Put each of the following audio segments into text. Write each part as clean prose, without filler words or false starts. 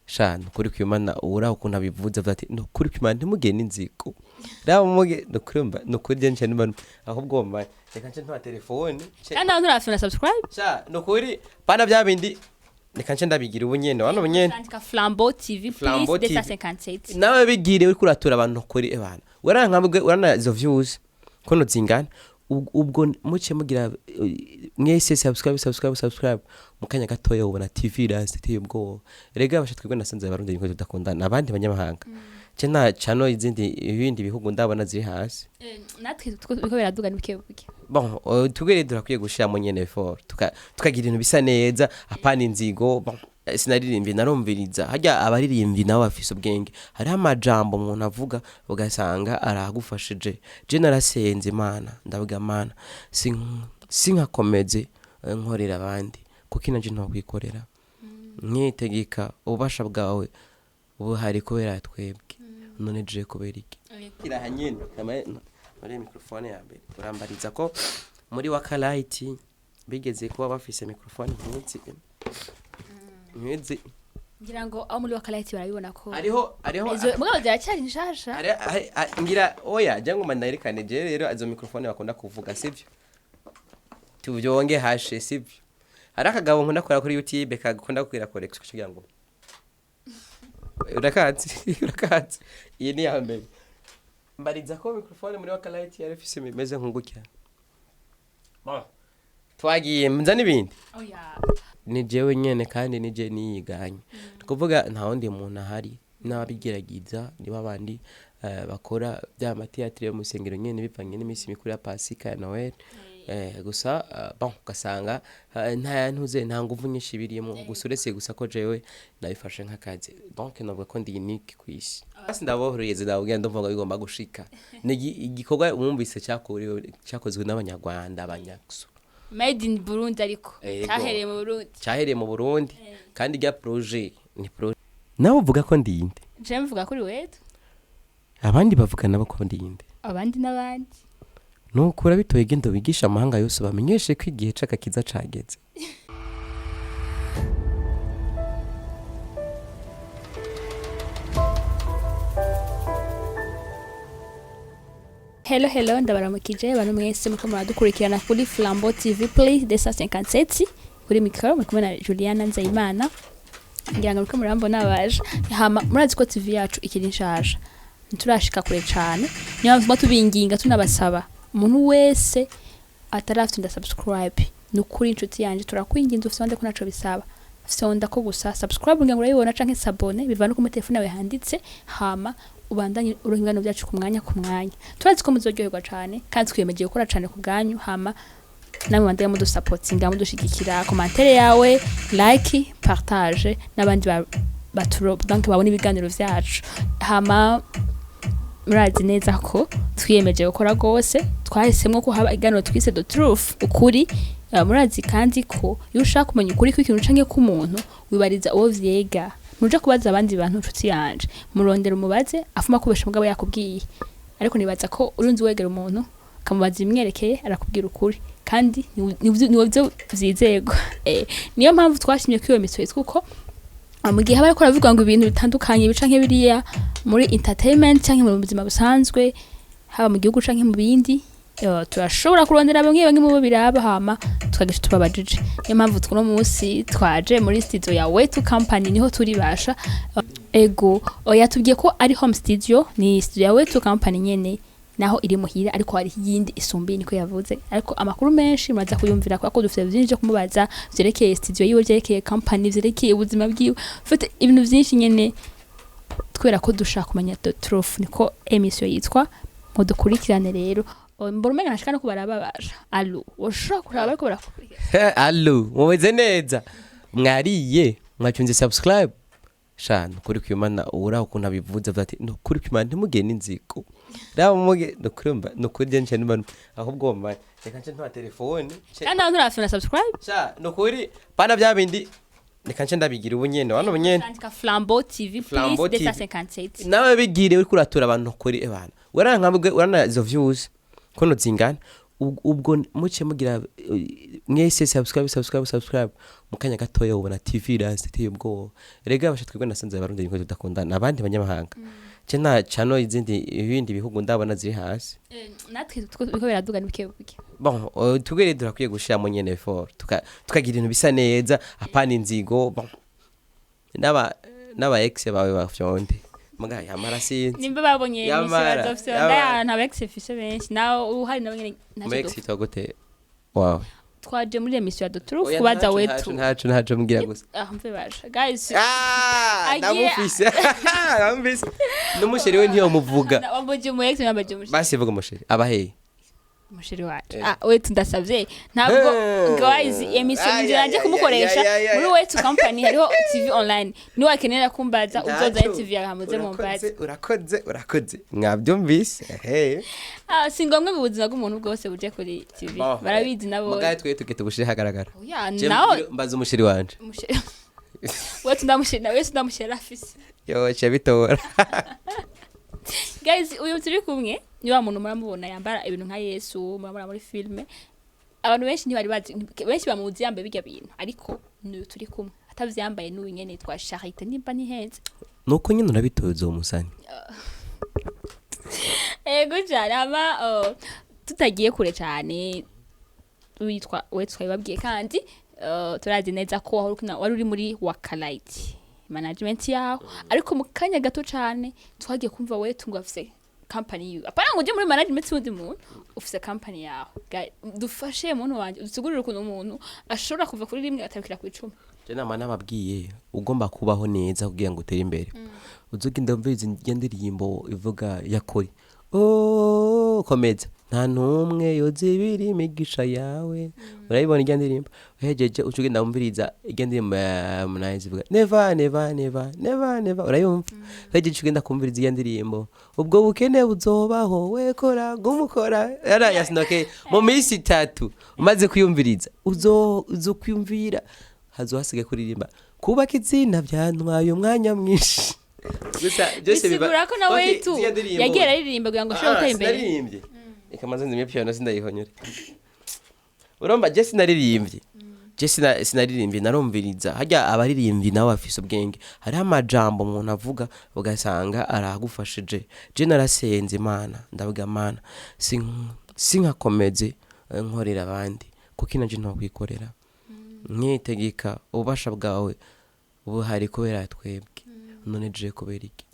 shana kuri kwimana ura ukuntu abivuze ati no kuri kwimana ntimugene inziko raba muge no kurumba no kurya nje n'abantu ahubwo mbaye reka nje ntwa telefone kandi abantu rafuna subscribe sha no kuri bana bya bindi reka nje ndabigira ubunyene wano bunyene andika Flambeau TV please 257 nawe bigire uri kuratura abantu kuri abana warankambwe urana izo views kono zingana ubwo muce mugira mwese subscribe mukanya gatoya ubona TV dance teye ubwo rega basha twebwe nasanze abarundi niko tudakundana abandi banyamahanga je na channel izindi ibindi bihugu ndabona ziri hasi natwe tuko biraduga nibike buke bon tugere durakwiye gushira mu nyene effort tukagira ibintu bisa neza apana inzigo bon sinaririmbye narumviriza hajya abaririmbyi nawe bafise ubwenge hari amajambo umuntu avuga ugasanga aragufashije je narasenze Imana ndavuga Mana sinkakomeze nkorera abandi kuko inaje nto kwikorera nyitegeka ubasha bwawe ubuhari kubera twebwe none je kubera iki irahanyene muri microphone ya mbere urambariza ko muri Wakalight bigeze kuba bafise microphone nk'izi ngira ngo aho muri Wakalight barabibona ko ariho mugabo ziracyari nshasha ngira oya jango mandarekane je rero azo microphone bakunda kuvuga sivyo tuvyonge hashe sivyo hari akagabo nkunda kora kuri YouTube kagukunda kugira correction kugira ngo urakazi iyi ni ya mbere mbariza ko microphone muri Wakalight yari fise imeze nkungukira twagiye mza nibindi oya ni jewe nyene kandi nije niyiganye tukuvuga nta wundi muntu ahari n'abigeragiza niba abandi bakora bya mateatri yo musengero nyene bivanye n'imisi mikuru ya Pasika ya Noel gusa bon gasanga nta ntuze nta nguvu nyinshi birimo gusa uretse gusa ko jewe nabifashe nk'akazi donc navuga ko ndi unique kwisi basi ndabohoreye zidabugenda ndumva bigomba gushika ni igikorwa umwumvise cyakozwe n'abanyarwanda abanyakso made in Burundi ariko cyahereye mu Burundi kandi rya projet ni projet nawe uvuga ko ndinde je mvuga kuri wetu abandi bavuga nabo ko ndinde abandi n'abandi nukura bitoye gendo bigisha amahanga yose bamenyeshe ko igihe cakakiza cageze Hello ndabaramukije abantu mwese muko muradukurikirana kuri Flambeau TV please 257 kuri mikoro mukumwe na Juliana Nzeyimana ngira ngo uko murambona abaje hama murazi ko TV yacu ikiri nshaje nturashika kure cyane niyo mpamvu tubinginga tunabasaba umuntu wese atarafite nda subscribe nukuri inshuti yanje turakwinginze ufite ko naco bisaba sonda ko gusa subscribe ngira ngo urayibona canke sabone bivana ko mu telefone yawe handitse hama ubandanye uruhingano byacu ku mwanya turazi ko muzoryoherwa cyane kandi twiyemeje gukora cyane ku bwanyu hama namwe bandanye mu dusupportinga mu dushigikira commentaire yawe like partage n'abandi baturo donc babone ibiganiro vyacu hama murazi neza ko twiyemeje gukora gose twahisemwe ko haba iganiro twise the truth ukuri murazi kandi ko iyo ushaka kumenya ukuri kw'ikintu canke ku muntu wibariza uwo vyega nuje kubaza abandi bantu nshuti yanje murondera umubaze afuma kubesha mugabo yakubwiye ariko nibaza ko urunzi wegera umuntu kamubaza imwerekeye arakubwira ukuri kandi niwo byo vyizego niyo mpamvu twashimye ko iyo mitwe kuko mu gihe bari ko ravuga ngo ibintu bitandukanye bicanke biriya muri entertainment canke mu buzima busanzwe haba mu gihugu canke mu bindi turashobora kurondera bamwe mu biraba hama tukagisha tubabajije niyo mpamvu tuno munsi twaje muri studio ya Wetu Company niho turibasha ego yatubwiye ko ari home studio ni studio ya Wetu Company nyene naho iri muhira ariko hari yindi isumbi niko yavuze ariko amakuru menshi muraza kuyumvira ko dufite byinshi kumubaza vyerekeye studio yiwe vyerekeye company vyerekeye ubuzima bwiwe ufite ibintu byinshi nyene twera ko dushaka kumenya the truth niko emission yitwa ngo dukurikirane rero mborumenga nashikana ko barababasha allo ushaka kuraba ariko barakurikira allo mumeze neza mwariye mwacyunze subscribe shana kuri kwimana ura ukuntu abivuze ati no kuri kwimana ntimugene inziko raba muge no kurumba no kurya nje n'abantu ahubwo mbaye reka nje ntwa telefone kandi abantu rafuna subscribe sha no kuri bana bya bindi reka nje ndabigira ubunyene wano bunyene andika Flambeau TV please 257 nawe bigire uri kuratura abantu kuri abana warankambwe urana izo views kono zingana ubwo muce mugira mwese subscribe mukanya gatoya ubona TV iranse iteye ubwoba rega abasha twebwe nasanze abarundi niko tudakundana abandi banyamahanga je nta chano izindi ibindi bihugu ndabona ziri hasi natwe tuko biraduga nibike buke bon tugere durakwiye gushiramo nyene effort tukagira ibintu bisa neza apana inzigo bon n'aba ex bawe bafyonde muga yamara sinzi nimba babonye imisoro dofyo ndaya nta ex fise benshi nawe uhari nawe nyene ntacyo ex itogote wow twaje muri emission ya Truth kubaza wetu ntaco mbwira gusa mve basha guys namufise namufise n'umusheri we ntiyo muvuga wamboje mu ex nambaje umusheri basi vuga umusheri abaheye umusheri wacu wetu ndasavye ntabwo guys emission nje naje kumukoresha muri wetu company hariho TV online ni wakenera kumbaza uzoza TV yahamuze mu mbaza urakoze mwabyumvise singomwe mu buzima bw'umuntu bwose buje kuri TV barabizi nabo mugaye twe tuke tubushire hagaragara naho mbaza umusheri wanje wetu ndamusheri afise yo cyabitora guys uyu turi kumwe ni wa muntu muramubona yambara ibintu nka Yesu muramubona muri filme abantu benshi ntibari bazi benshi bamuzi yambaye bijya bintu ariko ni turi kumwe atavyambaye n'uyu nyene twa Charité nimba ni heze nuko nyine urabitoza umusani ego cyane ama tutagiye kure cyane witwa twababwiye kandi turazi neza ko wari uri muri Wakalight management yaho ariko mu kanya gato cyane twagiye kumva wetu ngo afise company yiwe apana ngo uje muri management wundi muntu ufise company yaho dufashe muntu wanje dusugurira ukuntu umuntu ashobora kuva kuri rimwe atabikira ku 10 je nama nababwiye ugomba kubaho neza kugira ngo utere imbere uzogenda mbizi ngendirimbo ivuga yakori komeza nta numwe yoze biri imigisha yawe urayibona igendirimbo uhejeje ucugenda umbiriza igendirimbo ya Munaizi ivuga never urayumva uhejeje ugenda kumviriza igendirimbo ubwo bukene buzobaho wekora gumukora yara yasinoke mu minsi 3 umaze kuyumviriza uzokwiyumvira hazohasige kuririmba kubaka izina byantwaye umwanya mwinshi gusa byose biba ko na wetu yagiye aririmba kugira ngo ashobore gutera imbere ikamaze nzimye piano sindayihonyore urumva je sinaririmbye sinaririmbye narumviriza hajya abaririmbyi nawe afise ubwenge hari amajambo umuntu avuga ugasanga aragufashije je narasenze Imana ndavuga Mana sinkakomeze nkorera abandi kuko inaje nto kwikorera nyitegeka ubasha bwawe buhari kubera twebwe none je kubera iki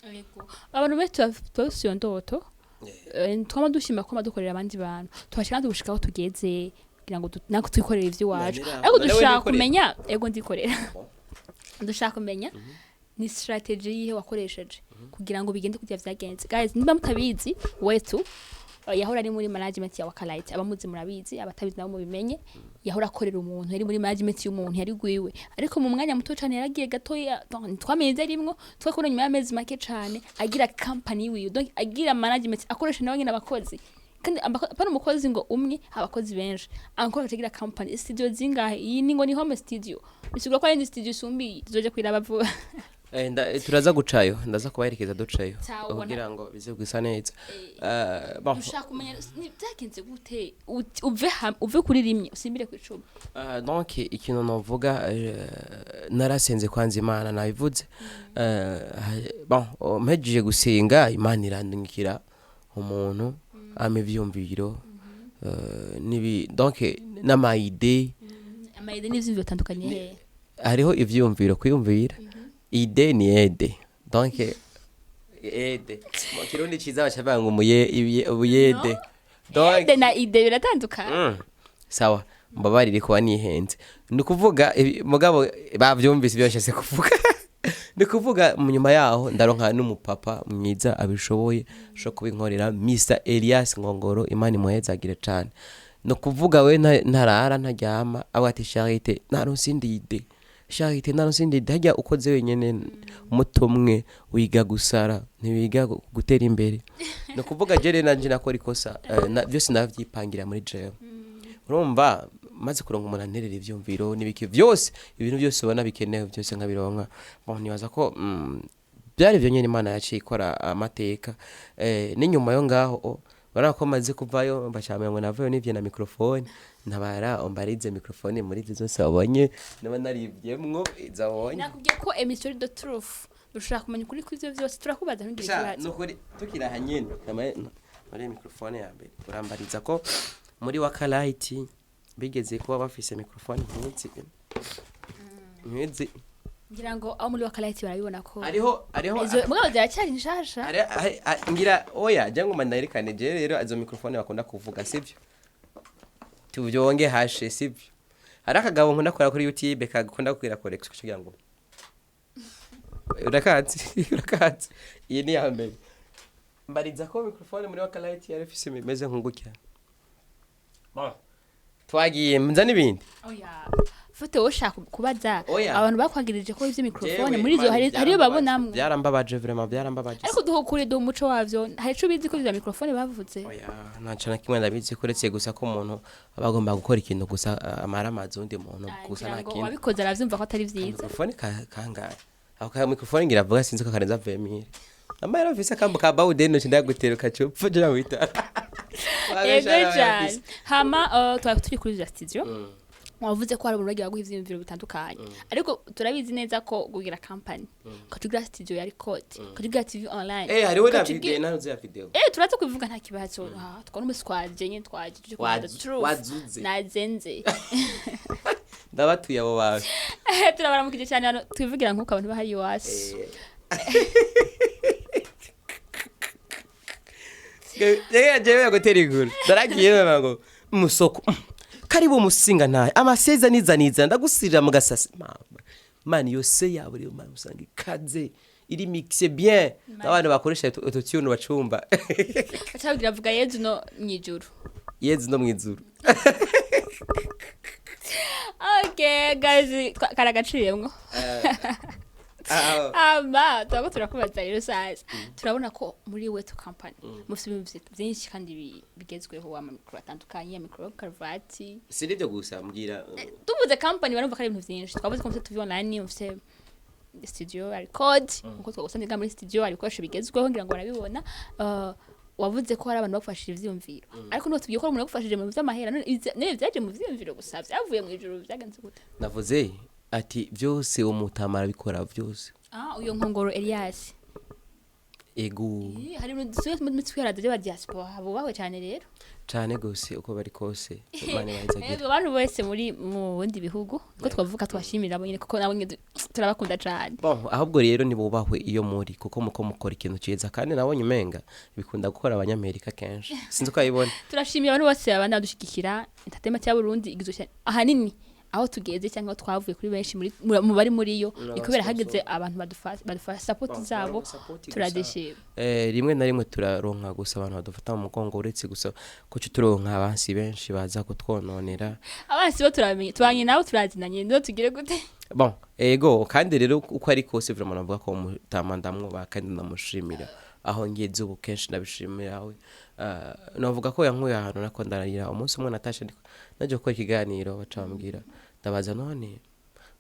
abantu betu bafite ndoto twama dushima ko madukorera abandi bantu twashaka dushikaho tugeze kugira ngo nako twikorera ivyo wacu ariko dushaka kumenya ego ndikorera dushaka kumenya ni strategy yihe wakoresheje kugira ngo bigende kujya vyagenze guys nimba mutabizi wetu yahora ari muri management ya Wakalight abamuzi murabizi abatabizi nabo mubimenye yahora akorera umuntu yari muri management y'umuntu yari gwiwe ariko mu mwanya muto cyane yaragiye gatoya twamenye rimwe twakora nyuma y'amezi make cyane agira company yiwe donc agira management akoresha nawe nyine abakozi kandi apana umukozi ngo umwe abakozi benshi ankora agira company studio zingahe iyi ni ngo ni home studio bisigura ko ari studio sumbi zoje kwiraba vuba turaza gucayo ndaza kubaherekeza ducayo kugira ngo bize gusa neza ushaka kumenya byagenze gute uve kuri rimwe usimbire ku 10 donc ikintu novuga narasenze kwanza Imana nabivuze bon mpejeje gusenga Imana irandungikira umuntu ame vyumviro nibi donc n'ama idée n'ivyo bitandukanye hariho ivyumviro kwiyumvira ide ni ede donc ede mu kirundi ciza bacavanga ubuyede donc ede na ide biratandukana sawa mbabarire ko nihenze nukuvuga mugabo bavyumvise byashase kuvuga nukuvuga nyuma yaho ndaronka n'umupapa mwiza abishoboye sho kubinkorera Mr Elias Ngongoro Imana muhezagire cyane nukuvuga we ntarara ntaryama abati Charité naronsindi ide Charité naronsindi dajya ukoze wenyene mutomwe wiga gusara ntiwiga gutera imbere no kuvuga jere nanje nakora ikosa byose navyipangira muri jewe urumva maze kuronka umuntu anterera ivyumviro nibiki byose ibintu byose ubona bikenewe byose nkabironka nibaza ko byari byo nyene Imana yaciye ikora amateka n'inyuma yo ngaho urabona ko maze kuvayo mbacamira ngo navayo nivye na microphone ntabara ombarize microphone muri izo zose wabonye naba narivyemwo izabonye nakubwiye ko emission de truth dushaka kumenya ukuri kw'ivyo vyose turakubaza ntugire ikibazo nukuri tukira hanyene muri microphone ya mbere urambariza ko muri Wakalight bigeze kuba bafise microphone nk'izi ngira ngo aho muri Wakalight barabibona ko ariho mugabo ziracyari nshasha ngira oya jango mandarekane je rero azo microphone bakunda kuvuga sivyo tuvyonge hashe sivyo hari akagabo nkunda kora kuri YouTube kagukunda kugira correction kugira ngo urakazi iyi ni ya mbere mbariza ko microphone muri Wakalight yari ifise imeze nk'ugutya twagiye nza n'ibindi oya fute woshaka kubaza abantu bakwagirije ko ivyo microphone muri zo hariyo babonamwe byarambabaje vraiment byarambabaje ariko duhukure do umuco wavyo hari ico bizi ko ivyo microphone bavuze oya ntaca na kimwe ndabizi kuretse gusa ko umuntu abagomba gukora ikintu gusa amara amazundi umuntu gusa nakintu wabikoze aravyumva ko atari vyiza microphone kangaye aho ka microphone ngira vuga sinzi ko karenza 20000 amara visa kambo ka bawudeno chindaguteruka cyo jya wita ego cyane hama turi kuri studio wavuze ko hari umuntu wagiye guha ivyiyumviro bitandukanye ariko turabizi neza ko gugira company katugira studio ya record katugira TV online hariho na video nazo ya video turaza kubivuga nta kibazo twari umuswaje nye twaje tuje kuvuga wazuze nazenze ndabatuye abo bantu turabaramukije cyane hano twivugira nkuko abantu bahari wasi jewe yagotera iguru daragiye ngo musoko karibu musinga naye amaseza nizaniza ndagusirira mu gasasi mama yose yabo rero mama usanga ikaze iri mixe bien n'abantu bakoresha autotune bacumba acagira vuga yezu no mwijuru okay guys karagaciyemwo twaba turakubaza rero saza turabona ko muri Wetu company mufite ibintu byinshi kandi bigezweho amamikro atandukanye amikro karvati si nibyo gusa mbwira tuvuze company barumva ko ari ibintu byinshi twavuze ko mufite TV online mufite studio record uko twagusanga muri studio ari ibikoresho bigezweho ngira ngo barabibona wavuze ko hari abantu bafashije ivyumviro ariko no tugiye ko umuntu yagufashije mu vy'amahera none byaje mu vyumviro gusa byavuye mu ijuru byagenze gute navuze ati byose umutamara bikora byose uyo nkongoro Elias ego hari mu mitwe ya diaspora abo bawe cyane rero cyane gose uko bari kose Imana yazagira abantu bose muri mu bundi bihugu ko twavuga twashimira abo nyine kuko nabo turabakunda cyane bon ahubwo rero nibubahwe iyo muri kuko muko mukora ikintu cyiza kandi nabonye umenga bikunda gukora abanyamerika kenshi sinzi ko ayibona turashimira abantu bose abana dushigikira entertainment ya Burundi igizwe ahanini aho tugeze cyangwa twavuye kuri benshi mu bari muri yo ikubera hageze abantu badufasha support zabo turadeshira rimwe na rimwe turaronka gusa abantu badufata mu mugongo uretse gusa ko turonka abansi benshi baza kutwononera abansi bo turamenye twanye nawo turazinanye ndo tugire gute bon ego kandi rero uko ari kose vraiment navuga ko mutamandamwo bakandi namushimira aho ngeze ubu kenshi nabishimira we navuga ko yankuye ahantu nako ndarira umunsi umwe natashe naje gukora ikiganiro bacambwira ndabaza none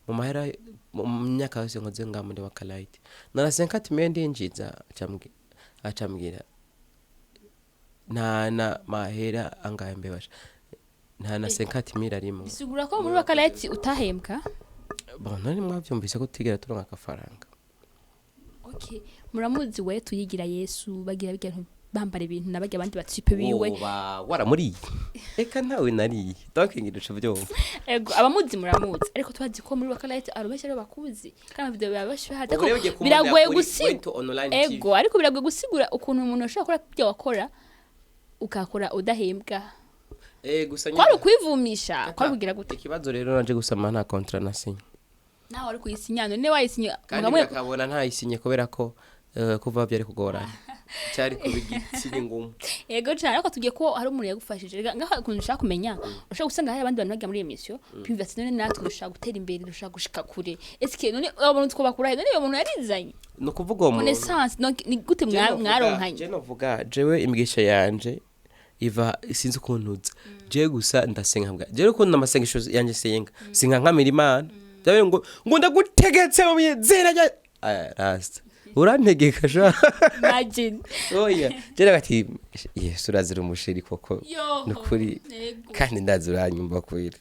mu mahera mu myaka yose nkoze ngamundi Wakalight nara 50 mendi njinza acambwira na mahera angaye mbebasha na 50 mira arimo bisigura ko muri Wakalight utahembwa bon none mwavyumvise ko tigera turonka akafaranga okay muramuzi we tuyigira Yesu bagira bambara ibintu nabajya abandi batipe biwe wara muri eka ntawe nari talking idusha byomba ego abamuzi muramuzi ariko twazi ko muri Wakalight arubeshya rero bakuzi kandi video babashe hata ko biragoye gusigura ukuntu umuntu ashaka gukora ibyo wakora ukakora udahembwa gusa kwari kwivumisha kwari kugira gute ikibazo rero naje gusama nta contrat nasinye naho ari kuyisinya none wayisinya ngamwe akabona nta isinye kubera ko kuva byari kugorana cyari kubigitinye ngumu yego cyane ariko tugiye ko hari umuntu yagufashije ngaho kuntu ushaka kumenya ushaka gusanga hari abandi bantu bagiye muri emission pivot none natwe dushaka gutera imbere dushaka gushika kure eske none abantu twabakura none uwo muntu yarizanye no kuvuga uwo muntu connaissance ni gute mwaronkanye je novuga jewe imigisha yanje iva sinzi ukuntuza je gusa ndasenga mbwa je ukuntu namasengesho yanje senga sinka nkamira Imana byabe ngo ndagutegetse mu zina rya rasta urantegeka sha imagine oya jera bati yesu urazira umusheri koko yo nukuri ego kandi ndazi uranyumva kwira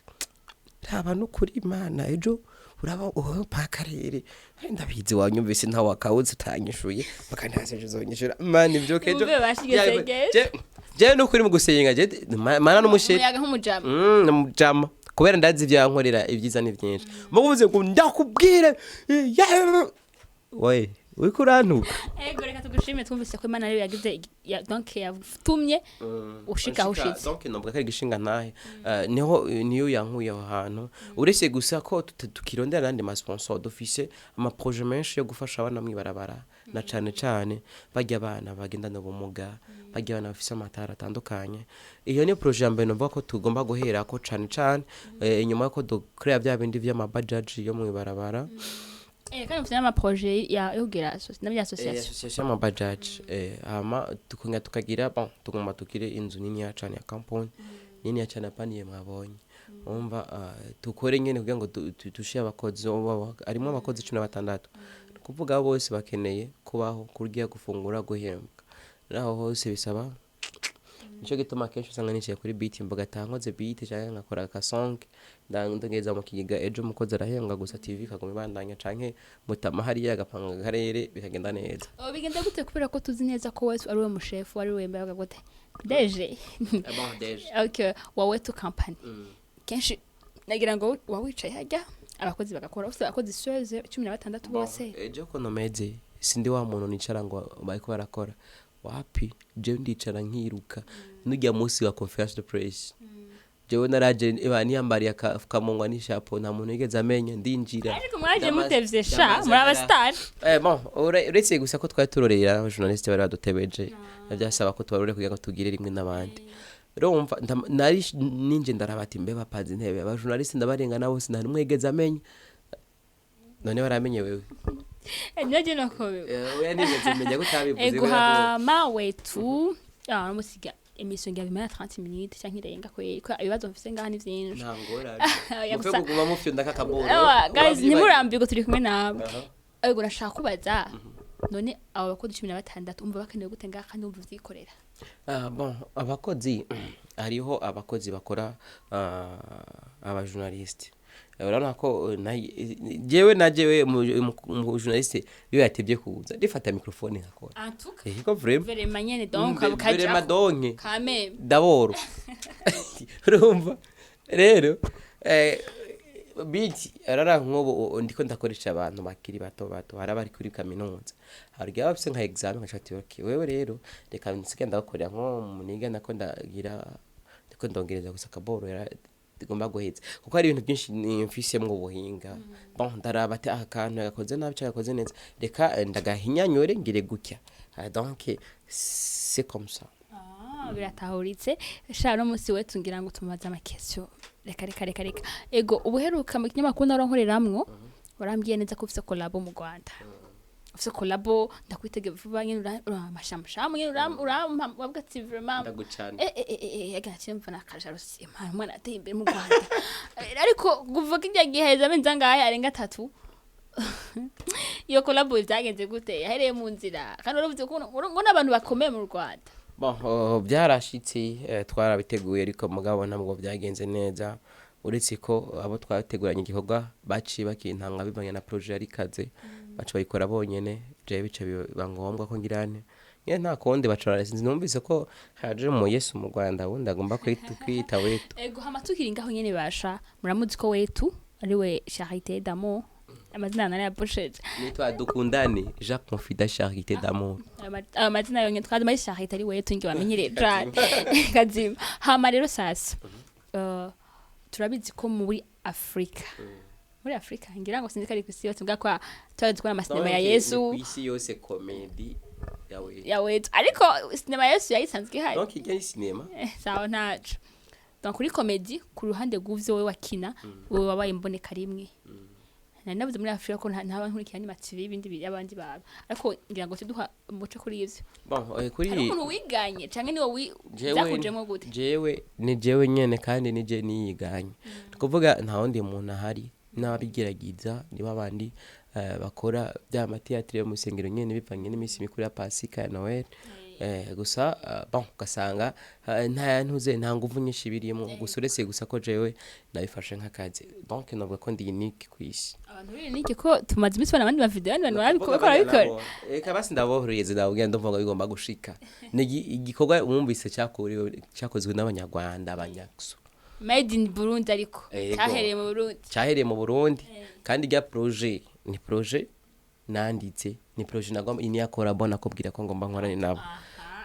raba nukuri imana ejo uraba pakarere ndabizi wanyumvise nta wakawuze utanyishuye bakantaze uzonyishura man ibyo kejo Umve bashigeze je nukuri mu gusenga je mana n'umusheri umuyaga nk'umujama n'umujama kubera ndazi ibyankorera ibyiza ni byinshi mubuze ngo ndakubwire we uriko urantuka ego reka tugushime twumvise ko Imana rero yagize donc yatumye ushika aho ushitse donc nobwa kari gishinga ntahe niyo yankuye aho hantu uretse gusa ko tukirondera nandi ma sponsor d'office ama projet menshi yo gufasha abana mwibarabara na cane bajya abana bagendana ubumuga bajya abana bafise amatara atandukanye iyo ni projet ya mbere novuga ko tugomba guhera ko cane inyuma yo ko ducrea bya bindi vy'amabajaji yo mwibarabara kandi mfite n'amaprojet yogira n'abya association association y'amabajaji hama tukagira bon tugomba tukire inzu nini ya cane ya campagne nini ya cane apaniye mwabonye umva tukore nyene kugira ngo tushye abakozi arimo abakozi 16 kuvuga bose bakeneye kubaho kurya gufungura guhembwa naho hose bisaba nico gituma kenshi usanga niciye kuri beat mboga tankoze beat cyangwa ngakora ka song ndangeza mu kigiga ejo mukozi arahembwa gusa TV kagoma ibandanya canke mutama hari yagapanga karere bikagenda neza bigenda gute kubera ko tuzi neza ko wewe ari we mushefu ari we mbaga gute deje okay wawe to company kenshi nagira ngo wawicaye hajya abakozi bagakora ufite abakozi 16 bose ejo ko nomeze sindi wa muntu nicara ngo bayiko barakora wapi je ndicara nkiruka nujya munsi wa conference de presse jewe naraje ibani yambariye akamunwa n'ishapo nta muntu yigeze amenya ndinjira ariko mwaje mutevye sha muri aba star bon uretse gusa ko twari turorera journaliste bari badutebeje byasaba ko twarore kugira ngo tugire rimwe n'abandi urumva nari ninje ndarabati mbe bapazi intebe aba journaliste ndabarenga nabo sinari mwegeze amenya none baramenye wewe nyaje nako wewe nigeze menya gutabivuze ego hama wetu musiga emission ya 30 minutes cyangwa irenga ko ibibazo mfise ngaha ni byinshi ntangora mufe kuguma mufyunda kakaboro guys nimurambirwa turi kumwe nabo ego nashaka kubaza none abo bakozi 16 umva bakeneye gute ngaha kandi umva vyikorera bon abakozi hariho abakozi bakora aba journaliste urabona ko jewe mu journaliste yo yatebye kuza rifata microphone ngakora ego vraiment nyene donc abukaje vraiment donc kame d'abord urumva rero biti arara nkobo ndiko ndakoresha abantu bakiri bato harabari kuri kaminuza harya bafise nka examen ngashati okay wewe rero reka nsigenda gukorera nko muniga nako ndagira ndiko ndongereza gusa kaboro igomba guheza kuko ari ibintu byinshi nimfisemwe ubuhinga bon ndaraba ati akantu gakoze nabi cyangwa gakoze neza reka ndagahinyanyore ngire gutya donc c'est comme ça biratahuritse sha no musi wetu ngira ngo tumaze amakesyo reka ego ubuheruka mu kinyamakuru naronkoreramwo warambwiye neza ko ufise collabo mu Rwanda ufise collabo ndakwitege vuba nyine uramashamba nyine urambwa ati vraiment ndagucana yagaciye mfana kajarusi impano mwana ateye imbere mu Rwanda ariko kuvuga kijya giheza benza ngahe arenga 3 iyo collabo byagenze gute yahereye mu nzira kandi uravuze ko ngo nabantu bakomeye mu Rwanda bon byarashitse twarabiteguye ariko mugabo ntabwo byagenze neza uretse ko abo twateguranye igikorwa baci bakintanga bivanye na projet yari kaze bacu bayikora bonyene je bice bibangombwa ko ngirane nta konde bacara sinzi numvise ko haje mu Yesu mu Rwanda wundi agomba kwita wetu ego hama tukiringaho nyene basha muramuzi ko wetu ari we Charité d'Amour amazina nari yaposheje nitwa dukundane Jacques Confida Charité d'Amour amazina yonye twaje muri Charité ari wetu ngi wamenyere cyane kazima hama rero sasa turabizi ko muri Afrika ngira ngo sinzi kari kwisi yose ngakwa twazikora amasinema ya Yesu kwisi yose comedy ya wetu ariko sinema ya Yesu yayisanzwe hari donc iki sinema sawa ntacu donc kuri comedy ku ruhande guvyo we wakina we wabaye mboneka rimwe navuze muri Afrika ko nta bankurikira ni TV ibindi by'abandi babo ariko ngira ngo tuduha umuco kuri ivyo bon kuri umuntu wiganye canke ni wowe zakujemo gute jewe nyene kandi nije niyiganye kuvuga nta wundi muntu ahari n'abigeragiza niba abandi bakora bya matiyatire yo mu sengero nyene bivanye n'iminsi mikuru ya Pasika ya Noel gusa bon ugasanga nta ntuze nta nguvu nyinshi birimo gusa uretse gusa ko jewe nabifashe nk'akazi donc novuga ko ndi unique kwisi abantu biri niki ko tumaze iminsi bana abandi bavideo abantu barabikora eka basi ndabohoreze ndabwira ndumva ngo bigomba gushika ni igikorwa umwumvise cyakozwe n'abanyarwanda abanyakso made in Burundi ariko cyahereye mu Burundi kandi rya projet ni projet nanditse ni projet nagomba ini yakora bona kubwira ko ngomba nkorane nabo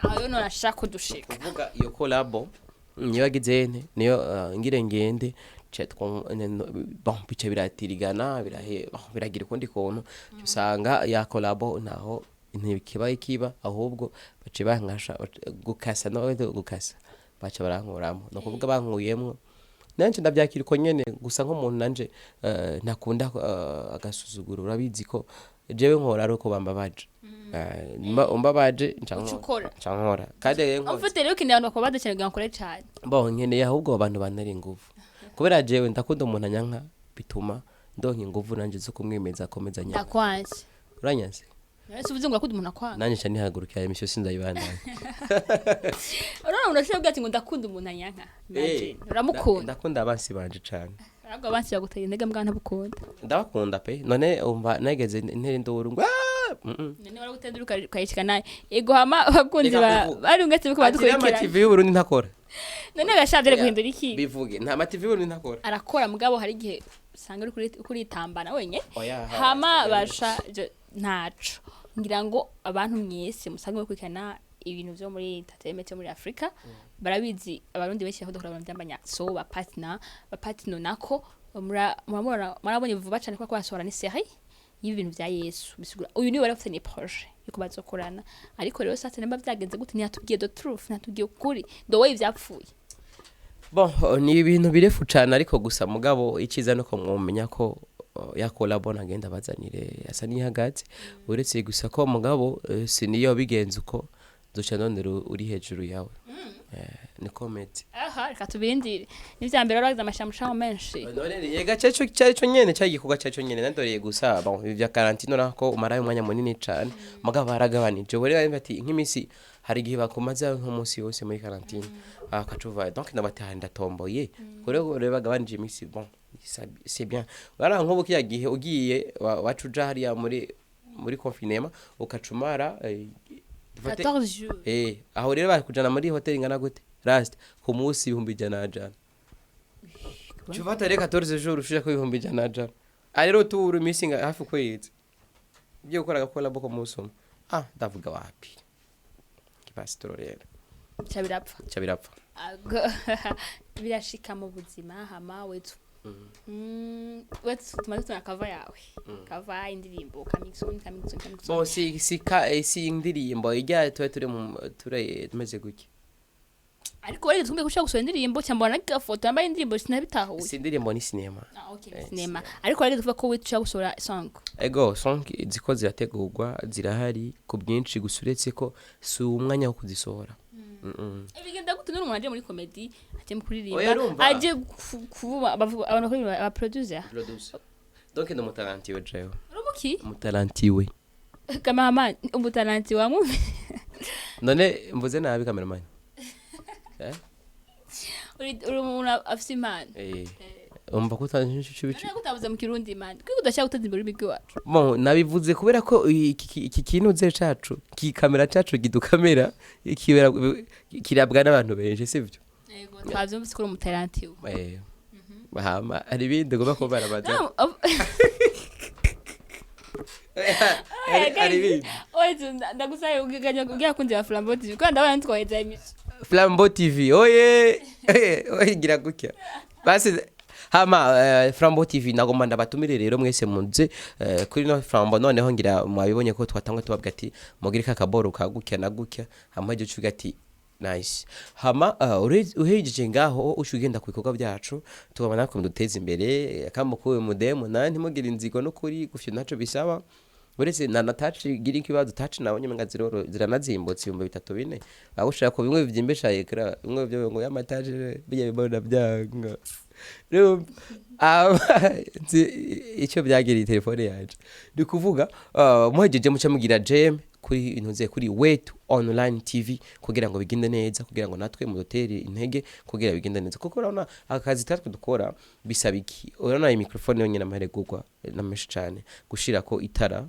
ayo no nashaka kudushika kuvuga iyo collabo niyo agizene niyo ngende bon bice biratirigana biragira kundi kontu usanga ya collabo naho ntikiba ahubwo bace bankasha gukasa no gukasa baca barankuramo no kuvuga bankuyemwo nanje ndabyakira ko nyene gusa nk'umuntu nanje nakunda agasuzuguro urabizi ko jewe nkora ariko bambabaje umbabaje ncankora kandi mfite rero kintu abantu bakaba badakeneye gukora cyane bon nkeneye ahubwo abantu bantari ingufu kubera jewe ndakunda umuntu anyanka bituma ndonka ingufu nanje zo kumwemeza akomeza nyaka ndakwanze uranyanze Nese uvuze ngo akunda umuntu akwanga nanje cyane hagurukira imisho sinzayibandanya urabona urashobora kugira ngo ndakunda umuntu anyanka uramukunda ndakunda abansi banje cyane arabwo abansi yaguteye intege mbwana bukunda ndabakunda pe none umva nageze intera induru ngo none waragutenduruka ukayishika naye ego hama abakunzi bari ungetse biko badukurikira TV y'Uburundi ntakora none gashavye guhindura iki bivuge nta ma TV y'Uburundi ntakora arakora mugabo hari igihe usanga uri kuri tambana wenye hama basha ntaco ngira ngo abantu mwese musange bakurikirana ibintu byo muri entertainment yo muri Afrika barabizi abarundi benshi aho dukora byambanya so ba partner nako murabonye vuba cyane ko basohora ni série y'ibintu bya Yesu bisigura uyu ni warafite ni projet yuko bazokorana ariko rero sasa namba byagenze gute ntiyatubwiye the truth ntatugiye kuri the way byapfuye bon ni ibintu birefu cyane ariko gusa mugabo ikiza nuko mwumenya ko yakola bona agenda bazanire asa nihagaze uretse gusa ko mugabo siniyo bigenze uko duca none uri hejuru yawe ni comment aha reka tubirindire n'ivya mbere baragize amashamushaho menshi none yega cyaco nyene cyagikuga cyaco nyene ndoreye gusa bon ivya karantino nako umaraye umwanya munini cyane mugabo baragabanije bore bati nk'imisi hari gihe bakomaza nk'umunsi wose muri karantino akacuva donc nabatahanda tomboye kore bagabanije imisi bon c'est bien voilà nkobo kiya gihe ugiye wacuja hariya muri confinement ukacumara 14 jours aho rero bakujana muri hotel ingana gute last ku munsi 100 Chuvata reka 14 jours ushira ko 100 rero turu missing hafi kwezi byo gukora gakora boko musoma ndavuga wapi kipastoro rero cyabirapfa birashika mu buzima hama wetu wetu tumaze tunakava yawe kava indirimbo kamixon bo si indirimbo ijya turi mu tumeze guki ariko wari tumbe gushaka gusura indirimbo cyangwa na foto yambaye indirimbo sinabitahuye si indirimbo ni cinema okay cinema ariko wari tuvuga ko witu gusura song ego song ziko zirategurwa zirahari ku byinshi gusuretse ko si umwanya wo kuzisohora bigenda gute n'umuntu aje muri comedy aje kuririmba aje kuvuba abantu ko ba producer donc no mutalantiwe jewe urumuki mutalantiwe cameraman umutalanti wa movie none mvuze nabi cameraman uri umuntu afite imana umva ko utanshushu bicu nako utavuze mu kirundi man kwiko udashaka guteza imbere imigi wacu bon nabivuze kubera ko iki kintu ze cacu ki kamera cacu gidukamera kirabwa n'abantu benshi sivyo yego twavyumvise ko umutalanti bahama ari bindi ngoma ko barabaza ari bindi oye ndagusaye ugiye kunze wa Flambeau TV ko ndabona ntitwaheza imico Flambeau TV oye gira gutya basi hama Flambeau TV nagomba ndabatumire rero mwese munze kuri no Flambeau noneho ngira mwabibonye ko twatangwa tubabwa ati mugire kakaboro kagukya na gutya hama je cuga ati nice hama uhejeje ngaho ushugenda ku bikorwa byacu tubabona ko muduteza imbere akamukuwe mudemo nanti mugira inzigo no kuri gufyo naco bisaba uretse na touch gira ikibazo touch nabonye menga ziranazimbotse 3-4 aho ushaka ko bimwe byimbesha ekra bimwe byo ngo y'amataje biye bibona byanga rero icyo byagiriye telefone yaje ndi kuvuga muhejeje muca mugira jam kuri intuze kuri Wetu Online TV kugira ngo bigende neza, kugira ngo natwe mu hoteli intege kugira bigende neza, kuko urabona akazi tatwe dukora bisaba iki, urabona iyi microphone yonyine amaregurwa nameshi cyane, gushira ko itara,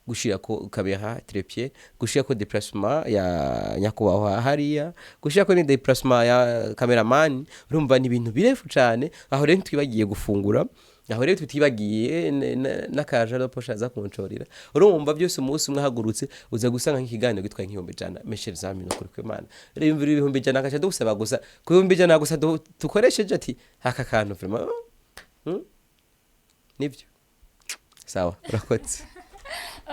gushira ko kamera trépied, gushira ko déplacement ya nyakubahwa hariya, gushira ko ni déplacement ya cameraman, urumva ni ibintu birefu cyane. Aho rero twibagiye gufungura, aho rero tutibagiye n'akaja no posha za kuncorira, urumva byose umunsi umwe hagurutse uza gusanga nk'ikiganiro gitwaye nk'ibihumbi ijana mesher zamino kuri kw'Imana. Rero imvira ibihumbi ijana akaca dusaba gusa ku bihumbi ijana gusa dukoresheje ati haka kantu vraiment nibyo sawa urakotse.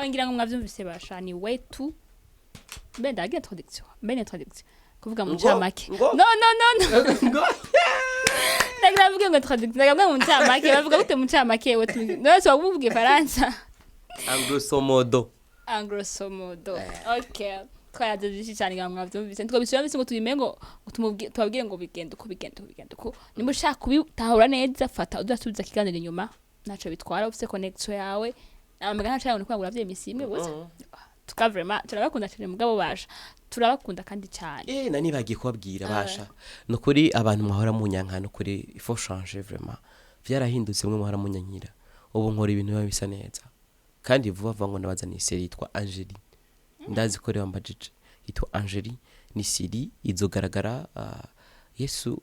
ngira ngo mwavyumvise basha ni Wetu benda agira traduction kuvuga mu cyamake no ndavuga ngo traduction ndavuga mu cyamake bavuga gute mu cyamake Wetu no so bavuga Faransa Anglosomodo okay twayadeje cyane ngo mwavyumvise ndiko bisubira ngo tubimengo tubabwire ngo bigenda uko nimushaka kubitahura neza fata udasubiza kiganiro inyuma naco bitwara ufite connection yawe amagana cyane ko ngura vyemisi imwe bose tukavema turabakunda cyane mugabo basha turabakunda kandi cyane nani bagiye kubabwira basha no kuri abantu mwahora mu nyankano kuri il faut changer vraiment vyarahindutse mwe mwahora mu nyankira ubu nkora ibintu biba bisa neza kandi vuba vuba ngo nabazaniye serie yitwa Angeli ndazi ko rero mbajije yitwa Angeli ni serie izogaragara Yesu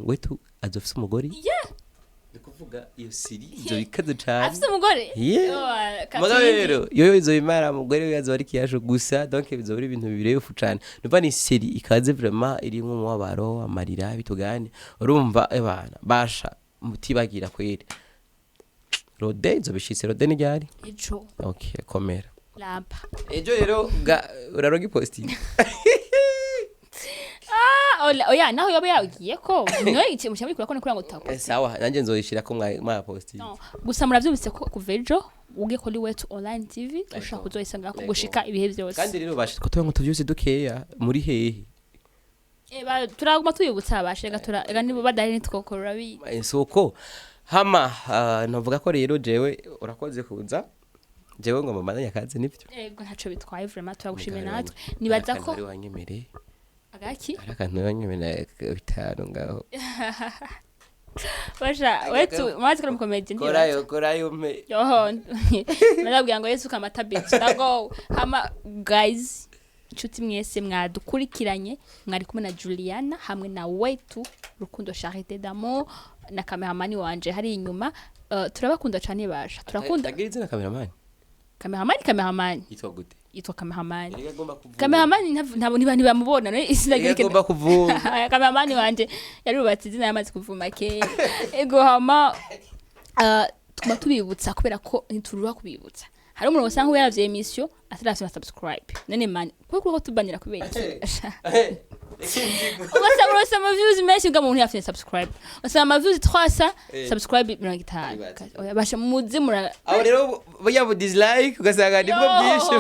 Wetu azofise umugore kuvuga iyo siri izo bikaze cyane afite umugore rero yo izo imara umugore yazo ari kiyasho gusa donc bizobura ibintu birefu cyane nuva ni siri ikaze vraiment iri mu mubabaro amarira bitugane urumva abana basha mutibagira kwere Rode izo bishitse Rode ni ryari ejo okay komera lampa ejo rero urarogi posti oya naho yoba yagiye ko no iki mucyamuri kurakona ngo tako sawa nanje nzoyishira ko mwa posti gusa muravyumvise ko kuvejo uge kuri Wetu Online TV ushaka kuzoyisanga ko gushika ibihe byose kandi rero bashitse ko tuyango tuvyose dukeya muri hehe turaguma tuyibutsa abashega nibo badari nitwokora bi soko hama navuga ko rero jewe urakoze kuza jewe ngo mama nyakaze nivyo yego ntaco bitwaye vraiment turagushimira natwe nibaza ko ari wanyemereye agaki arakantu yanyemena bitaro ngaho basha Wetu mazi ko comedy ndi korayo me narabwiye ngo Yesu kamata bitch nago hama guys inshuti mwese mwadukurikiranye mwari kumwe na Juliana hamwe na Wetu Rukundo Charité d'amour na cameraman wanje hari inyuma turabakunda cyane basha turakunda agirize na cameraman yitwa gute yitwa cameraman ntabo ntibamubona no isinagira igomba kuvuma cameraman wanje yarubatse izina yamaze kuvuma ke ego hama tuma tubibutsa kubera ko nituruha kubibutsa hari umuntu wasanga yaravye emission atarafye subscribe none man kuko tubanira kubera iki Wasa ama views menshi nga umuntu yafite subscribe. Wasa ama views 300 subscribe 50. Oya basha muzi mura. Aho rero boya dislike ugasanga nibwo byinshi.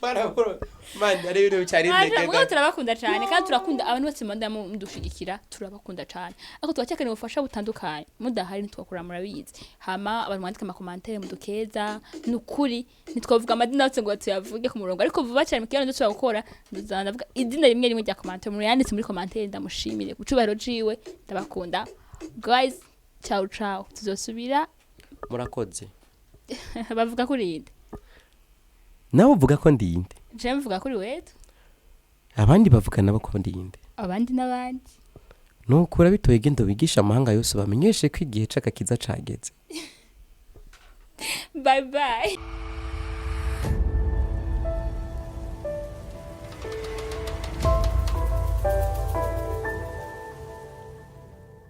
Paraboro. Man ari ibintu cyari ndeke. Mwe turabakunda cyane kandi turakunda abantu bose manda mudushigikira turabakunda cyane. Ako twacyakane ubufasha butandukanye. Mudahari nitwakura murabizi. Hama abantu mwandika ama commentaire mudukeza nukuri nitwavuga amadina yose ngo tuyavuge ku murongo ariko vuba cyane mukiyano cyo gukora ndazanavuga idina rimwe rya commentaire muri yanditse muri commentaire ndamushimire gucubahiro jiwe ndabakunda. Guys ciao ciao tuzosubira murakoze. Bavuga kuri inde? Nawe uvuga ko ndinde? Je mvuga kuri Wetu. Abandi bavuga nabo ko ndinde. Abandi nabandi. Nukura bitoye gendo bigisha amahanga yose bamenyeshe ko igihe caka kiza cageze. Bye bye.